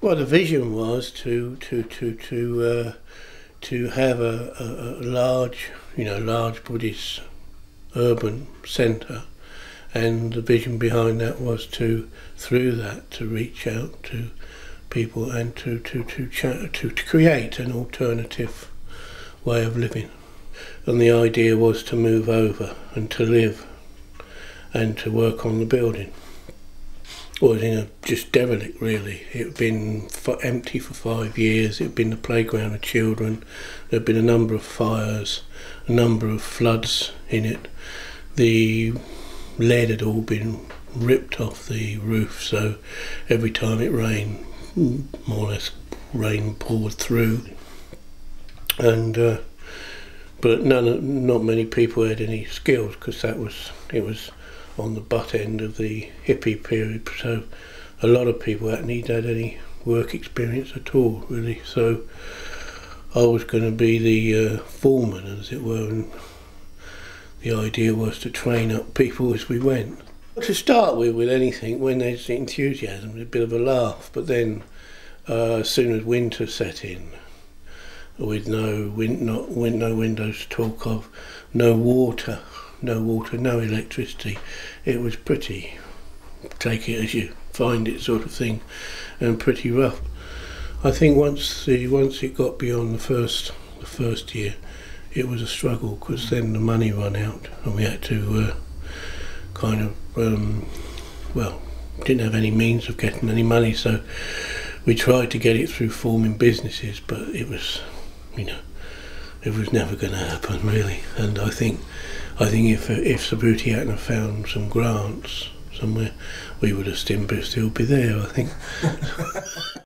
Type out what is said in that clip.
Well, the vision was to have a large, large Buddhist urban centre, and the vision behind that was through that, to reach out to people and to create an alternative way of living. And the idea was to move over and to live and to work on the building. It was just derelict, really. It had been empty for 5 years. It had been the playground of children. There had been a number of fires, a number of floods in it. The lead had all been ripped off the roof, so every time it rained, more or less rain poured through. And but not many people had any skills, because it was on the butt end of the hippie period, so a lot of people hadn't had any work experience at all, really. So I was going to be the foreman, as it were, and the idea was to train up people as we went. To start with anything, when there's enthusiasm, it's a bit of a laugh, but then as soon as winter set in, with no windows to talk of, no water, no electricity, it was pretty, take it as you find it sort of thing, and pretty rough. I think once it got beyond the first year, it was a struggle, because then the money ran out and we had to didn't have any means of getting any money, so we tried to get it through forming businesses, but it was never going to happen, really. And I think if Subhuti hadn't have found some grants somewhere, we would have still be there, I think.